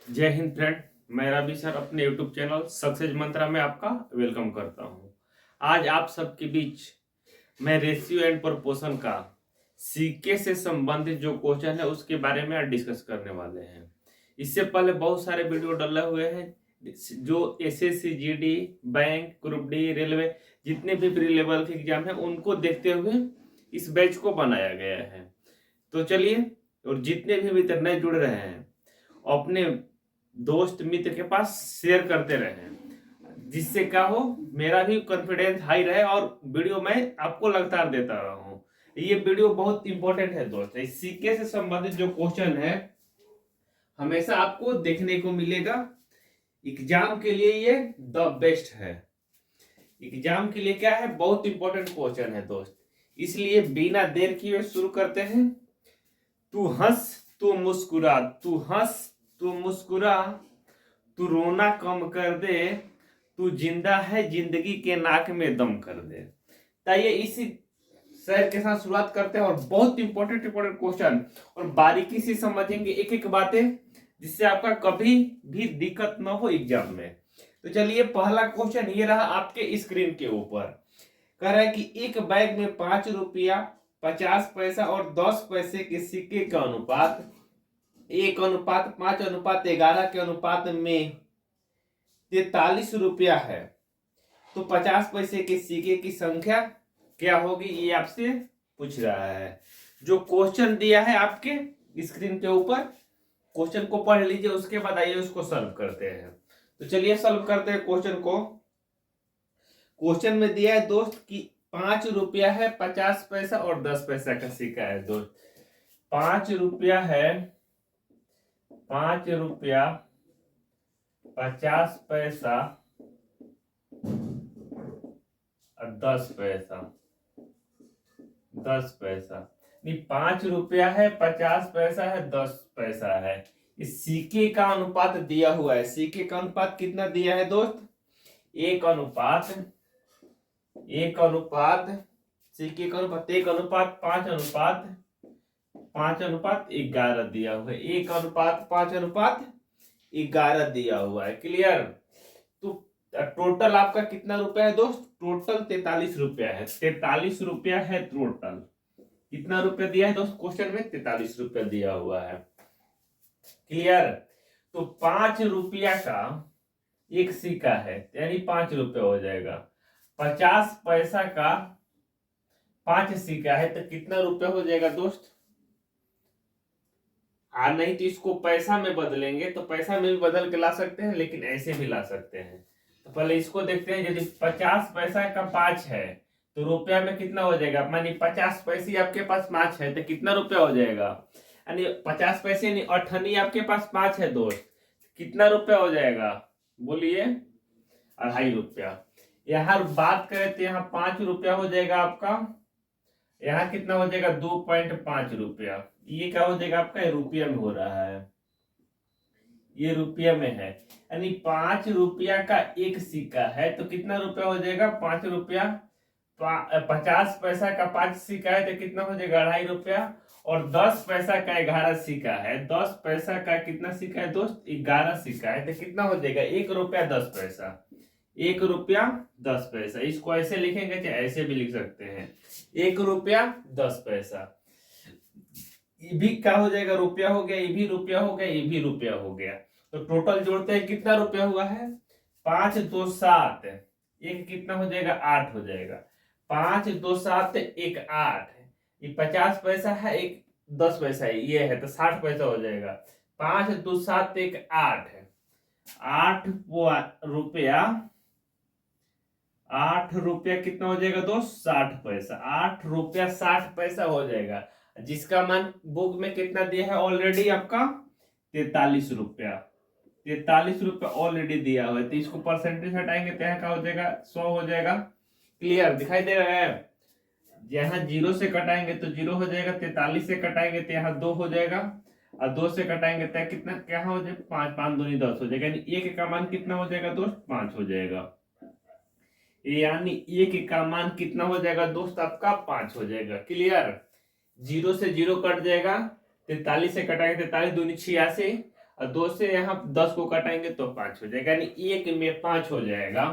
जय हिंद फ्रेंड। मैं रवि सर अपने यूट्यूब चैनल सक्सेस मंत्रा में आपका वेलकम करता हूं। आज आप सबके बीच मैं रेशियो एंड प्रोपोर्शन का सीके से संबंधित जो क्वेश्चन है उसके बारे में आज डिस्कस करने वाले हैं। इससे पहले बहुत सारे वीडियो डले हुए हैं जो SSC GD bank group D railway जितने भी प्री लेवल के एग्जाम है उनको देखते हुए इस बैच को बनाया गया है। तो चलिए, और जितने भी मित्र नए जुड़ रहे हैं अपने दोस्त मित्र के पास शेयर करते रहें, जिससे क्या हो मेरा भी कॉन्फिडेंस हाई रहे और वीडियो मैं आपको लगातार देता रहूं। ये वीडियो बहुत इंपॉर्टेंट है दोस्त। सीके से संबंधित जो क्वेश्चन है हमेशा आपको देखने को मिलेगा। एग्जाम के लिए ये द बेस्ट है। एग्जाम के लिए क्या है, बहुत इंपॉर्टेंट क्वेश्चन है दोस्त। इसलिए बिना देर किए शुरू करते हैं। तू हंस तू मुस्कुरा, तू हंस तू मुस्कुरा, तू रोना कम कर दे, तू जिंदा है जिंदगी के नाक में दम कर दे। ताइए इसी शेर के साथ शुरुआत करते हैं और बहुत इंपॉर्टेंट क्वेश्चन और बारीकी से समझेंगे एक एक बातें, जिससे आपका कभी भी दिक्कत ना हो एग्जाम में। तो चलिए, पहला क्वेश्चन ये रहा आपके स्क्रीन के ऊपर। कह रहा है कि एक बैग में 5 रुपया 50 पैसा और 10 पैसे के सिक्के का अनुपात 1:5:11 के अनुपात में 43 रुपया है। तो 50 पैसे के सिक्के की संख्या क्या होगी, ये आपसे पूछ रहा है। जो क्वेश्चन दिया है आपके स्क्रीन के ऊपर, क्वेश्चन को पढ़ लीजिए, उसके बाद आइए उसको सॉल्व करते हैं। तो चलिए सॉल्व करते हैं क्वेश्चन को। क्वेश्चन में दिया है दोस्त कि 5 रुपया है 50 पैसा और 10 पैसा का सिक्का है दोस्त। 5 रुपया है 5 रुपया 50 पैसा और 10 पैसा 10 पैसा नहीं, 5 रुपया है 50 पैसा है 10 पैसा है। इस सिक्के का अनुपात दिया हुआ है। सिक्के का अनुपात कितना दिया है दोस्त, 1:1 सिक्के का अनुपात 1:5:5:11 दिया हुआ है। 1:5:11 दिया हुआ है। क्लियर। तो टोटल आपका कितना रुपया है दोस्त, टोटल 43 रुपया है। 43 रुपया है टोटल। कितना रुपया दिया है दोस्त क्वेश्चन में, 43 रुपया दिया हुआ है। क्लियर। तो 5 रुपया का एक सिक्का है यानी 5 रुपया हो जाएगा। 50 पैसा का 5 सिक्का है तो कितना रुपया हो जाएगा दोस्त। नहीं तो इसको पैसा में बदलेंगे तो पैसा में भी बदल के ला सकते हैं, लेकिन ऐसे भी ला सकते हैं। तो पहले इसको देखते हैं। यदि 50 पैसा का 5 है तो रुपया में कितना हो जाएगा। मानी 50 पैसे आपके पास 5 है तो कितना रुपया हो जाएगा, यानी 50 पैसे यानी 8 आपके पास 5 है दोस्त, कितना रुपया हो जाएगा बोलिए, 2.5 रुपया। यहाँ बात करें तो यहाँ 5 रुपया हो जाएगा आपका, यहाँ कितना हो जाएगा 2.5 रुपया। ये क्या हो जाएगा आपका, रुपया में हो रहा है, ये रुपया में है। यानी 5 रुपया का एक सिक्का है तो कितना रुपया हो जाएगा, 5 रुपया 50 पैसा का 5 सिक्का है तो कितना हो जाएगा 2.5 रुपया। और 10 पैसा का 11 सिक्का है। 10 पैसा का कितना सिक्का है दोस्त, 11 सिक्का है तो कितना हो जाएगा 1 रुपया 10 पैसा। 1 रुपया 10 पैसा। इसको ऐसे लिखेंगे चाहे ऐसे भी लिख सकते हैं, 1 रुपया 10 पैसा। ये भी क्या हो जाएगा, रुपया हो गया, ये भी रुपया हो गया, ये भी रुपया हो गया। तो टोटल जोड़ते हैं कितना रुपया हुआ है, 5 2 7, एक कितना हो जाएगा 8 हो जाएगा। 5 2 7 1 8। ये 50 पैसा है, एक 10 पैसा है, ये है तो 60 पैसा हो जाएगा। 5 2 7 1 8 है। 8 रुपया 8 रुपया कितना हो जाएगा दोस्त, 60 पैसा। 8 रुपया 60 पैसा हो जाएगा, जिसका मान बुक में कितना दिया है ऑलरेडी आपका 43 रुपया। 43 रुपया ऑलरेडी दिया हुआ है। तो इसको परसेंटेज हटाएंगे तो यहाँ क्या हो जाएगा 100 हो जाएगा। क्लियर दिखाई दे रहा है। यहाँ 0 से कटाएंगे तो 0 हो जाएगा, 43 से कटाएंगे तो यहाँ 2 हो जाएगा, और 2 से कटाएंगे तो कितना क्या हो जाएगा 5 5 दूनी 10 हो जाएगा। यानी एक का मान कितना हो जाएगा दोस्त, 5 हो जाएगा। यानी एक का मान कितना हो जाएगा दोस्त आपका 5 हो जाएगा। क्लियर। 0 से 0 कट जाएगा, 43 से कटाएंगे 43 दूनी 86, और 2 से यहाँ 10 को कटाएंगे तो 5 हो जाएगा, यानी 1 में 5 हो जाएगा।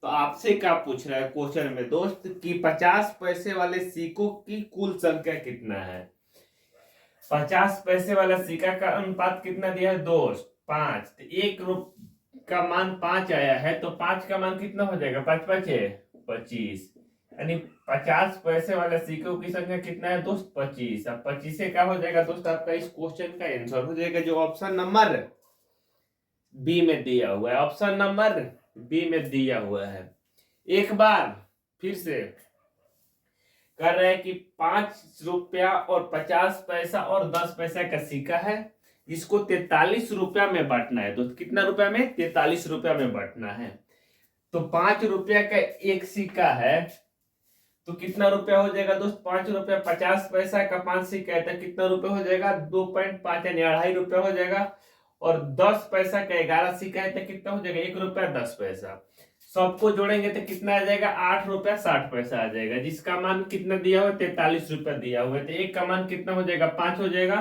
तो आपसे क्या पूछ रहा है क्वेश्चन में दोस्त कि 50 पैसे वाले सिक्कों की कुल संख्या कितना है। 50 पैसे वाला सिक्का का अनुपात कितना दिया है दोस्त, 5। तो 1 रुपये का मान 5 आया है, तो 5 का मान कितना हो जाएगा, 5 5 है 25, यानी 50 पैसे वाले सिक्कों की संख्या कितना है दोस्त, 25। अब 25 से क्या हो जाएगा दोस्त, आपका इस क्वेश्चन का आंसर हो जाएगा जो ऑप्शन नंबर बी में दिया हुआ है। ऑप्शन नंबर बी में दिया हुआ है। एक बार फिर से कर रहे हैं कि 5 रुपया और 50 पैसा और 10 पैसा का सिक्का है, इसको 43 रुपया में बांटना है दोस्त। कितना रुपया में, 43 रुपया में बांटना है। तो 5 रुपया का एक सिक्का है तो कितना रुपया हो जाएगा दोस्त, 5 रुपया 50 पैसा का 5 सिक्का है तो कितना रुपया हो जाएगा, 2.5 यानी 2.5 रुपया हो जाएगा। और 10 पैसा का 11 सिक्का है तो कितना हो जाएगा, 1 रुपया 10 पैसा। सबको जोड़ेंगे तो कितना आ जाएगा, 8 रुपया 60 पैसा आ जाएगा, जिसका मान कितना दिया हुआ है, 43 रुपया दिया हुआ है। तो एक का मान कितना हो जाएगा, 5 हो जाएगा।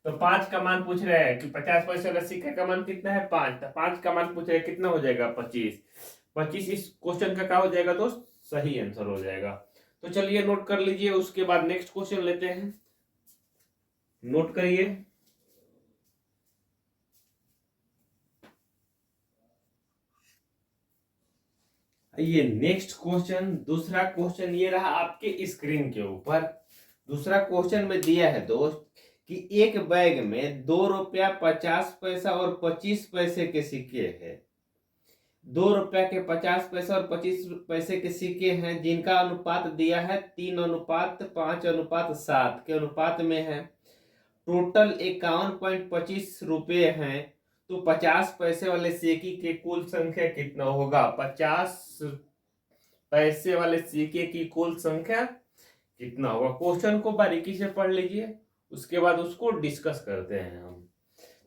तो 5 का मान पूछ रहे हैं कि 50 पैसे वाला सिक्का का मान कितना है, 5। तो 5 का मान पूछ रहे हैं कितना हो जाएगा, 25। 25 इस क्वेश्चन का क्या हो जाएगा दोस्त, सही आंसर हो जाएगा। तो चलिए नोट कर लीजिए, उसके बाद नेक्स्ट क्वेश्चन लेते हैं। नोट करिए। ये नेक्स्ट क्वेश्चन, दूसरा क्वेश्चन ये रहा आपके स्क्रीन के ऊपर। दूसरा क्वेश्चन में दिया है दोस्त कि एक बैग में 2 रुपया 50 पैसा और 25 पैसे के सिक्के हैं। 2 रुपया के 50 पैसे और 25 पैसे के सिक्के हैं, जिनका अनुपात दिया है 3:5:7 के अनुपात में है। टोटल 51.25 रुपये हैं। तो 50 पैसे वाले सिक्के की कुल संख्या कितना होगा, 50 पैसे वाले सिक्के की कुल संख्या कितना होगा। क्वेश्चन को बारीकी से पढ़ लीजिए, उसके बाद उसको डिस्कस करते हैं हम।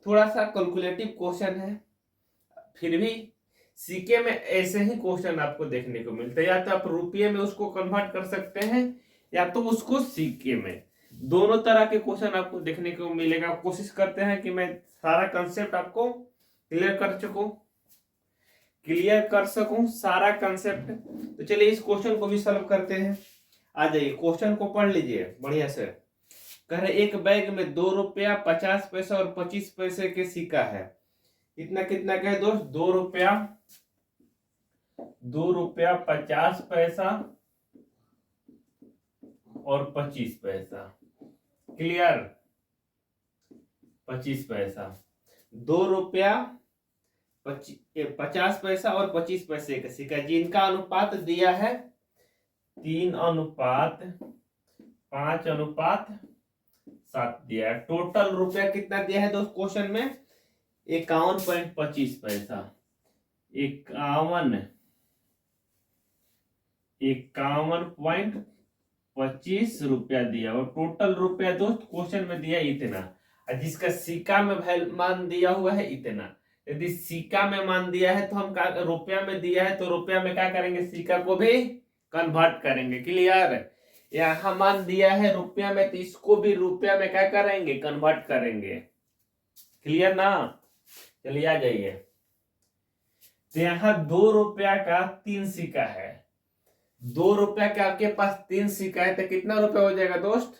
थोड़ा सा कैलकुलेटिव क्वेश्चन है, फिर भी सिक्के में ऐसे ही क्वेश्चन आपको देखने को मिलते हैं। या तो आप रुपये में उसको कन्वर्ट कर सकते हैं या तो उसको सिक्के में, दोनों तरह के क्वेश्चन आपको देखने को मिलेगा। कोशिश करते हैं कि मैं सारा कंसेप्ट आपको क्लियर कर सकूं सारा कंसेप्ट। तो चलिए इस क्वेश्चन को भी सॉल्व करते हैं। आ जाइए, क्वेश्चन को पढ़ लीजिए बढ़िया से। कह रहे एक बैग में 2 रुपया 50 पैसा और 25 पैसे के सिक्का है। कितना कितना का है दोस्त, 2 रुपया 50 पैसा और 25 पैसा। क्लियर, 25 पैसा, 2 रुपया 50 पैसा और 25 पैसे का सिक्का, जिनका अनुपात दिया है 3:5:7 दिया है। टोटल रुपया कितना दिया है दोस्त क्वेश्चन में, 51.25 पैसा। 51.25 रुपया दिया और टोटल रुपया दोस्त क्वेश्चन में दिया इतना, जिसका सिक्का में मान दिया हुआ है इतना। यदि सिक्का में मान दिया है तो हम रुपया में दिया है तो रुपया में क्या करेंगे, सिक्का को भी कन्वर्ट करेंगे। क्लियर, यहाँ मान दिया है रुपया में तो इसको भी रुपया में क्या करेंगे, कन्वर्ट करेंगे। क्लियर ना, चलिए आ जाइए। तो यहाँ 2 रुपया का 3 सिक्का है। 2 रुपया के आपके पास 3 सिक्का है तो कितना रुपया हो जाएगा दोस्त,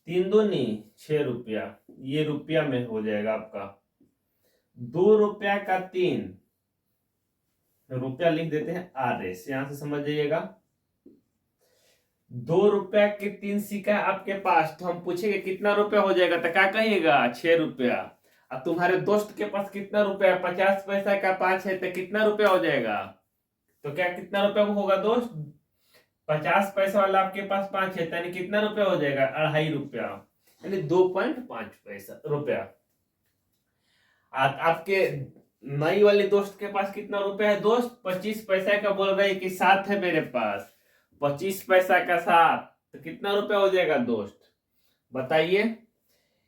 3 दूनी 6 रुपया। ये रुपया में हो जाएगा आपका। 2 रुपया का 3 रुपया लिख देते हैं RS, यहां से समझ जाइएगा। 2 रुपया के 3 सिक्का आपके पास, तो हम पूछेंगे कितना रुपया हो जाएगा, तो क्या कहिएगा, 6 रुपया। अब तुम्हारे दोस्त के पास कितना रुपया, 50 पैसा का 5 है तो कितना रुपया हो जाएगा, तो क्या कितना रुपया होगा दोस्त, 50 पैसा वाला आपके पास 5 है यानी कितना रुपया हो जाएगा, 2.5 रुपया, यानी 2.5 पैसा रुपया। आपके नई वाले दोस्त के पास कितना रुपया है दोस्त, 25 पैसा का बोल रहे हैं कि 7 है मेरे पास, 25 पैसा का 7 तो कितना रुपया हो जाएगा दोस्त, बताइए।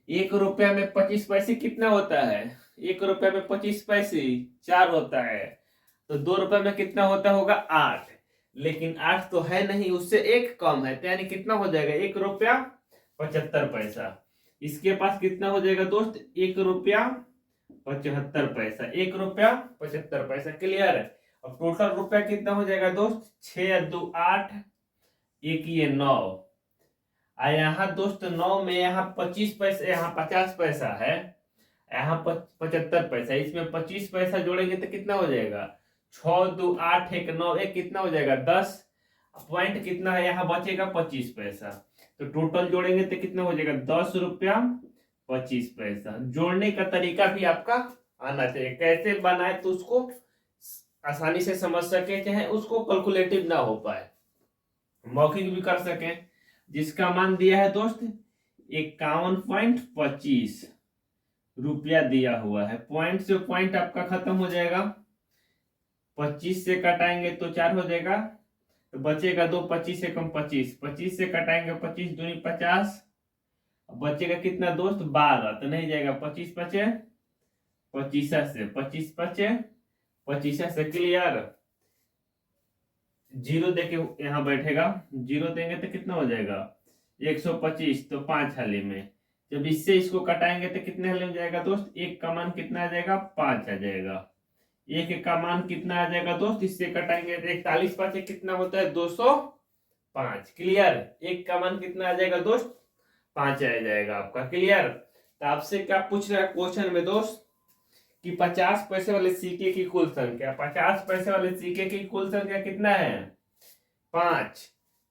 1 रुपया में 25 पैसे कितना होता है, 1 रुपया में 25 पैसे 4 होता है, तो 2 रुपये में कितना होता होगा, 8। लेकिन 8 तो है नहीं, उससे 1 कम है, तो यानी कितना हो जाएगा, 1 रुपया 75 पैसा। इसके पास कितना हो जाएगा दोस्त, 1 रुपया 75 पैसा, 1 रुपया 75 पैसा। क्लियर है। अब टोटल रुपया कितना हो जाएगा दोस्त, 6 2 8, एक ये 9, यहाँ दोस्त 9 में यहाँ 25 पैसा, यहाँ 50 पैसा है, यहाँ 75 पैसा, इसमें 25 पैसा जोड़ेंगे तो कितना हो जाएगा, 6 2 8 1 9 1, कितना हो जाएगा 10, पॉइंट कितना है, यहाँ बचेगा 25 पैसा। तो टोटल जोड़ेंगे तो कितना हो जाएगा, 10 रुपया 25 पैसा। जोड़ने का तरीका भी आपका आना चाहिए, कैसे बनाए तो उसको आसानी से समझ सके, चाहे उसको कैलकुलेटिव ना हो पाए, मौखिक भी कर सके। जिसका मान दिया है दोस्त 51.25 रुपया दिया हुआ है। पॉइंट से पॉइंट आपका खत्म हो जाएगा, 25 से कटाएंगे तो 4 हो जाएगा, तो बचेगा 2, 25 से कम 25, 25 से कटाएंगे 25 दूनी 50, बचेगा कितना दोस्त 12, तो नहीं जाएगा 25 बचे 25 से, 25 बचे 25 से। क्लियर। जीरो देके यहाँ बैठेगा, जीरो देंगे तो कितना हो जाएगा 125, तो 5 हाली में। जब इससे इसको कटाएंगे तो कितने हाली में जाएगा दोस्त, 1 का मान कितना आ जाएगा 5 आ जाएगा, 1 का मान कितना आ जाएगा दोस्त, इससे कटाएंगे तो 41 5 कितना होता है 205। क्लियर। 1 का मान कितना आ जाएगा दोस्त 5 आ जाएगा आपका। क्लियर। तो आपसे क्या पूछ रहा है क्वेश्चन में दोस्त कि 50 पैसे वाले सिक्के की कुल संख्या, 50 पैसे वाले सिक्के की कुल संख्या कितना है 5,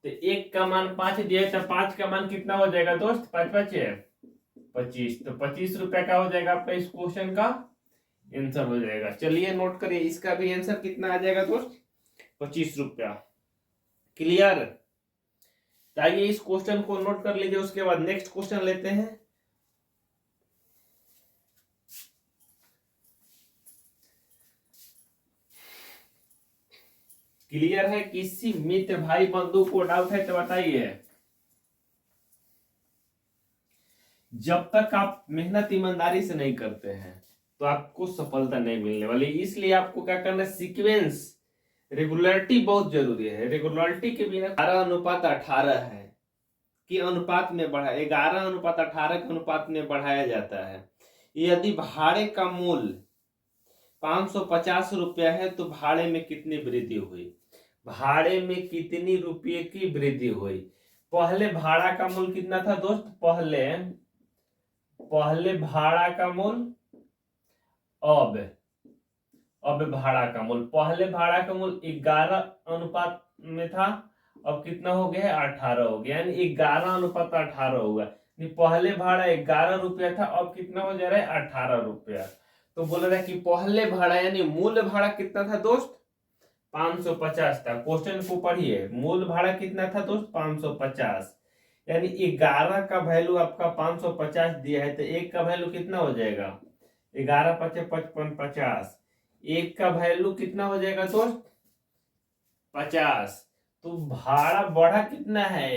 तो 1 का मान 5 दिया, तो 5 का मान कितना हो जाएगा दोस्त 5 5 25, तो 25 रुपया का हो जाएगा आपका इस क्वेश्चन का आंसर हो जाएगा। चलिए नोट करिए, इसका भी आंसर कितना आ जाएगा दोस्त 25 रुपया। क्लियर। आइए इस क्वेश्चन को नोट कर लीजिए, उसके बाद नेक्स्ट क्वेश्चन लेते हैं। क्लियर है। किसी मित्र भाई बंधु को डाउट है तो बताइए। जब तक आप मेहनत ईमानदारी से नहीं करते हैं तो आपको सफलता नहीं मिलने वाली, इसलिए आपको क्या करना है, सीक्वेंस, रेगुलरिटी बहुत जरूरी है। रेगुलरिटी के बिना 11:18 है कि अनुपात में बढ़ा, 11:18 के अनुपात में बढ़ाया जाता है। यदि भाड़े का मूल्य 550 रुपया है तो भाड़े में कितनी वृद्धि हुई, भाड़े में कितनी रुपये की वृद्धि हुई। पहले भाड़ा का मूल्य कितना था दोस्त, पहले भाड़ा का मूल्य, अब भाड़ा का मूल्य, पहले भाड़ा का मूल्य 11 अनुपात में था, अब कितना हो गया है 18 हो गया, यानी 11:18 होगा। पहले भाड़ा 11 रुपया था, अब कितना हो जा रहा है 18 रुपया। तो बोल रहा है कि पहले भाड़ा यानी मूल भाड़ा कितना था दोस्त 550 था। क्वेश्चन को पढ़िए, मूल भाड़ा कितना था दोस्त 550, यानी 11 का वैल्यू आपका 550 दिया है, तो 1 का वैल्यू कितना हो जाएगा 11 5 55 50, 1 का वैल्यू कितना हो जाएगा दोस्त 50। तो भाड़ा बढ़ा कितना है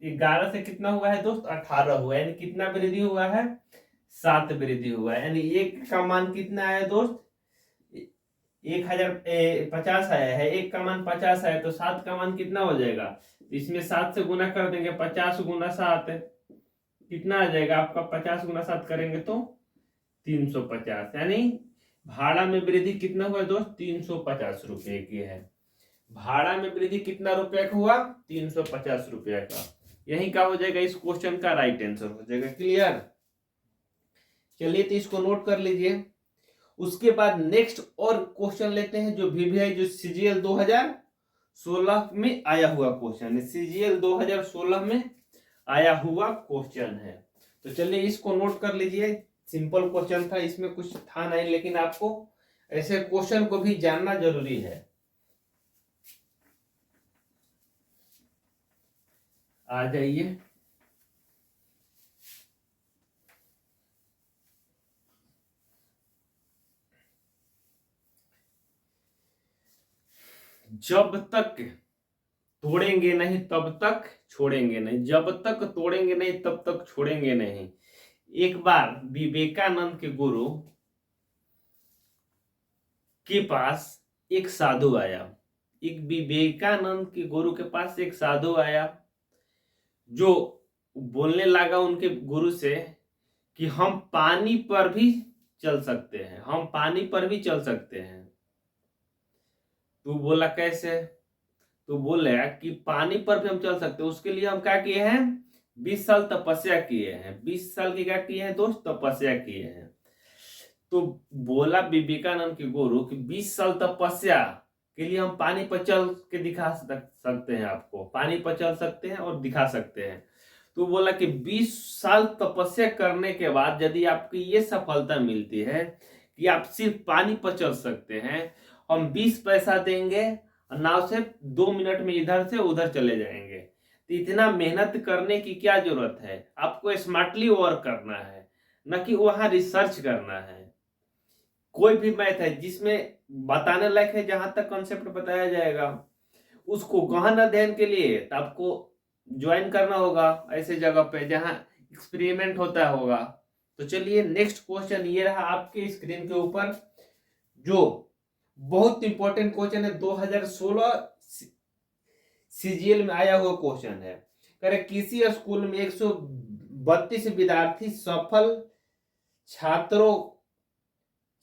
11 से कितना हुआ है दोस्त 18 हुआ, यानी कितना वृद्धि हुआ है 7 वृद्धि हुआ है। यानी 1 का मान कितना आया दोस्त 1050 आया है, 1 का मान 50 आया, तो 7 का मान कितना हो जाएगा, इसमें 7 से गुना कर देंगे, 50 गुना 7 कितना आ जाएगा आपका, 50 गुना 7 करेंगे तो 350, यानी भाड़ा में वृद्धि कितना हुआ दोस्त 350 रुपए की है। भाड़ा में वृद्धि कितना रुपया का हुआ 350 रुपया का। यही क्या हो जाएगा इस क्वेश्चन का राइट आंसर हो जाएगा। क्लियर। चलिए तो इसको नोट कर लीजिए। उसके बाद नेक्स्ट और क्वेश्चन लेते हैं जो VVI जो CGL 2016 में आया हुआ क्वेश्चन है, CGL 2016 में आया हुआ क्वेश्चन है। तो चलिए इसको नोट कर लीजिए। सिंपल क्वेश्चन था, इसमें कुछ था नहीं, लेकिन आपको ऐसे क्वेश्चन को भी जानना जरूरी है। आ जाइए। जब तक तोड़ेंगे नहीं तब तक छोड़ेंगे नहीं, जब तक तोड़ेंगे नहीं तब तक छोड़ेंगे नहीं। एक बार विवेकानंद के गुरु के पास एक साधु आया, एक विवेकानंद के गुरु के पास एक साधु आया जो बोलने लगा उनके गुरु से कि हम पानी पर भी चल सकते हैं, हम पानी पर भी चल सकते हैं। तू बोला कैसे? तो बोले कि पानी पर भी हम चल सकते हैं। उसके लिए हम क्या किए हैं? 20 साल तपस्या किए हैं। 20 साल की क्या किए हैं दोस्त? तपस्या किए हैं। तो बोला विवेकानंद के गुरु कि 20 साल तपस्या के लिए हम पानी पर चल के दिखा सकते हैं, आपको पानी पर चल सकते हैं और दिखा सकते हैं। तो बोला कि 20 साल तपस्या करने के बाद यदि आपको ये सफलता मिलती है कि आप सिर्फ पानी पर चल सकते हैं, हम 20 पैसा देंगे और नाव से 2 मिनट में इधर से उधर चले जाएंगे। तो इतना मेहनत करने की क्या जरूरत है? आपको स्मार्टली वर्क करना है, न कि वहां रिसर्च करना है। कोई भी मैथ है जिसमें बताने लायक है, जहां तक कॉन्सेप्ट बताया जाएगा, उसको गहन अध्ययन के लिए तो आपको ज्वाइन करना होगा ऐसे जगह पे जहां एक्सपेरिमेंट होता होगा। तो चलिए नेक्स्ट क्वेश्चन ये रहा आपके स्क्रीन के ऊपर, जो बहुत इंपॉर्टेंट क्वेश्चन है, 2016 सीजीएल में आया हुआ क्वेश्चन है। करे किसी स्कूल में 132 विद्यार्थी सफल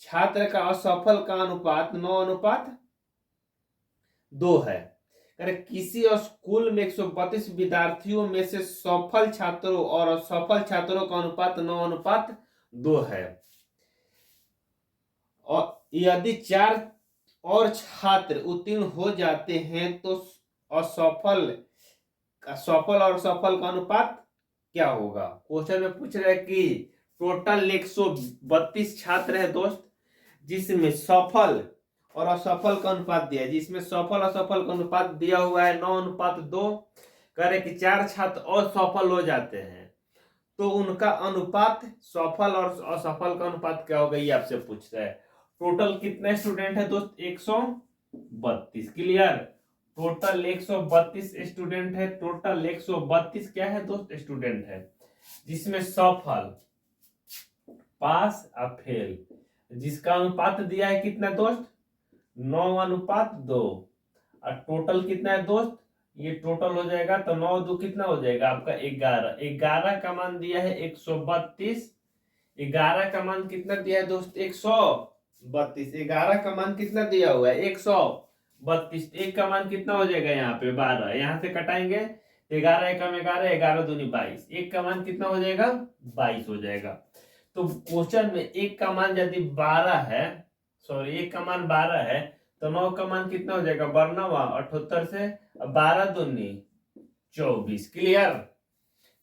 छात्र का असफल का अनुपात 9:2 है। करे किसी स्कूल में 132 विद्यार्थियों में से सफल छात्रों और असफल छात्रों का अनुपात 9:2 है, और यदि 4 और छात्र उत्तीर्ण हो जाते हैं तो सफल और सफल का अनुपात क्या होगा? क्वेश्चन में पूछ रहे हैं कि टोटल 132 छात्र है दोस्त, जिसमें सफल और असफल का अनुपात दिया है। जिसमें सफल असफल का अनुपात दिया हुआ है 9:2। करे कि 4 छात्र असफल हो जाते हैं तो उनका अनुपात, सफल और असफल का अनुपात क्या होगा, ये आपसे पूछ रहा है। टोटल कितने स्टूडेंट है दोस्त? 132। क्लियर? टोटल 132 स्टूडेंट है। टोटल 132 क्या है दोस्त? स्टूडेंट है, जिसमें सफल, पास और फेल, जिसका अनुपात दिया है कितना दोस्त? 9:2। और टोटल कितना है दोस्त? ये टोटल हो जाएगा तो 9 2 कितना हो जाएगा आपका? 11। 11 का मान दिया है 132। 11 का मान कितना दिया है दोस्त? 132। 11 का मान कितना दिया हुआ है? 132। एक का मान कितना हो जाएगा? यहाँ पे 12, यहाँ से कटाएंगे 11 एकम 11, 11 दूनी 22। एक का मान कितना हो जाएगा? 22 हो जाएगा। तो क्वेश्चन में एक का मान यदि 12 है, सॉरी एक का मान 12 है, तो 9 का मान कितना हो जाएगा? 78 से 12 दूनी 24। क्लियर?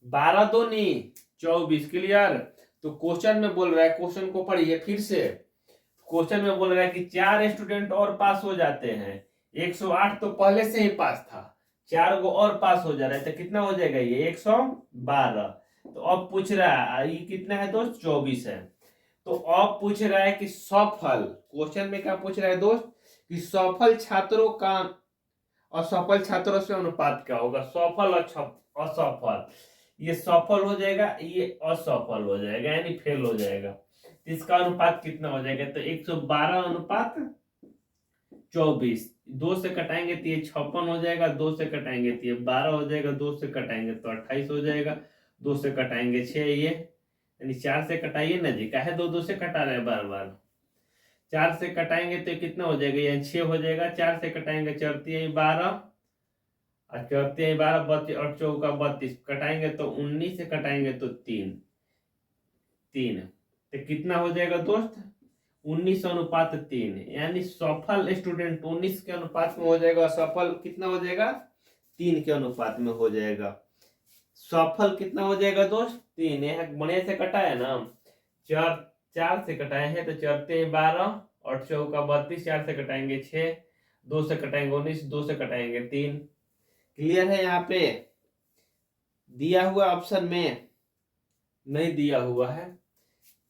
12 दूनी 24। क्लियर? तो क्वेश्चन में बोल रहा है, क्वेश्चन को पढ़िए फिर से। क्वेश्चन में बोल रहा है कि 4 स्टूडेंट और पास हो जाते हैं। 108 तो पहले से ही पास था, 4 को और पास हो जा रहा है तो कितना हो जाएगा? ये 112। तो अब पूछ रहा है ये कितना है दोस्त? 24 है। तो अब पूछ रहा है कि सफल, क्वेश्चन में क्या पूछ रहा है दोस्त? कि सफल छात्रों का असफल छात्रों से अनुपात क्या होगा? सफल और असफल, ये सफल हो जाएगा, ये असफल हो जाएगा, यानी फेल हो जाएगा। इसका अनुपात कितना हो जाएगा? तो 112:24। 2 से कटाएंगे तो ये 56 हो जाएगा, 2 से कटाएंगे तो ये 12 हो जाएगा, 2 से कटाएंगे तो 28 हो जाएगा, 2 से कटाएंगे 6, ये यानी 4 से कटाइए ना जी, काहे 2 2 से कटा रहे हैं बार बार। 4 से कटाएंगे तो कितना हो जाएगा? ये 6 हो जाएगा। 4 से कटाएंगे 4 3 12, और 4 3 12 32, और 4 का 32 कटाएंगे तो 19 से कटाएंगे तो 3 3, तो कितना हो जाएगा दोस्त? 19:3, यानी सफल स्टूडेंट 19 के अनुपात में हो जाएगा, सफल कितना हो जाएगा? 3 के अनुपात में हो जाएगा। सफल कितना हो जाएगा दोस्त? 3। यहाँ बढ़िया से कटा है ना, 4 से कटाए हैं तो 4 3 12, और 4 का 32, 4 से कटाएंगे 6, 2 से कटाएंगे 19, 2 से कटाएंगे 3। क्लियर है? यहाँ पे दिया हुआ ऑप्शन में नहीं दिया हुआ है,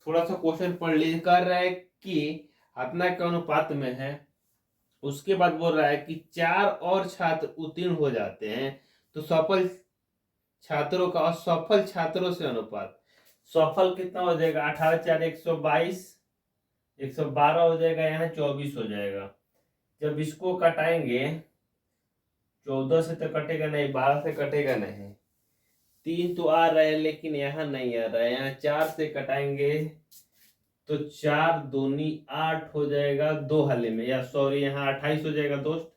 थोड़ा सा क्वेश्चन पढ़ लीजिए। कर रहा है कि अपना के अनुपात में है, उसके बाद बोल रहा है कि 4 और छात्र उत्तीर्ण हो जाते हैं तो सफल छात्रों का असफल छात्रों से अनुपात, सफल कितना हो जाएगा? 18 4 122, 112 हो जाएगा, यहाँ 24 हो जाएगा। जब इसको कटाएंगे 14 से तो कटेगा नहीं, 12 से कटेगा नहीं, 3 तो आ रहा है लेकिन यहाँ नहीं आ रहा है। यहाँ 4 से कटाएंगे तो 4 दूनी 8 हो जाएगा 2 हले में, या सॉरी यहाँ 28 हो जाएगा दोस्त,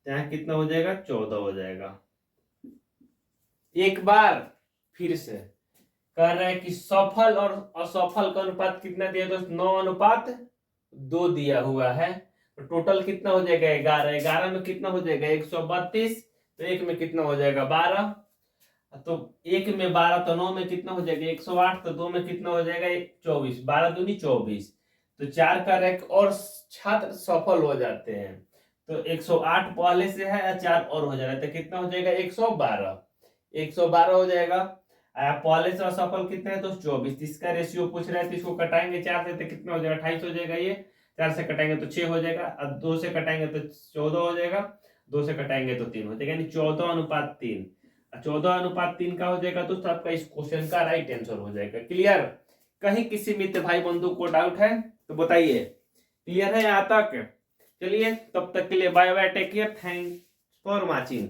यहाँ कितना हो जाएगा 14 हो जाएगा। एक बार फिर से कह रहे हैं कि सफल और असफल का अनुपात कितना दिया दोस्त, 9:2 दिया हुआ है। तो टोटल कितना हो जाएगा 11, 11 में कितना हो जाएगा 132, तो एक में कितना हो जाएगा 12, तो एक में 12 तो 9 में कितना हो जाएगा 108, तो 2 में कितना हो जाएगा 24, 12 दूनी 24, तो 4 का रैंक और छात्र सफल हो जाते हैं। तो 108 पहले से है, 4 और हो जा रहा है, तो कितना हो जाएगा 112, 112 हो जाएगा। पहले से असफल कितने हैं तो 24, इसका रेशियो पूछ रहे थे, तो इसको कटाएंगे 4 से तो कितना हो जाएगा 28 हो जाएगा, ये 4 से कटाएंगे तो 6 हो जाएगा, अब 2 से कटाएंगे तो 14 हो जाएगा, 2 से कटाएंगे तो 3 हो जाएगा, यानी 14:3। 14:3 का हो जाएगा दोस्तों आपका इस क्वेश्चन का राइट आंसर हो जाएगा। क्लियर? कहीं किसी मित्र भाई बंधु को डाउट है तो बताइए। क्लियर है यहाँ तक? चलिए तब तक के लिए bye bye, take care, thanks for watching.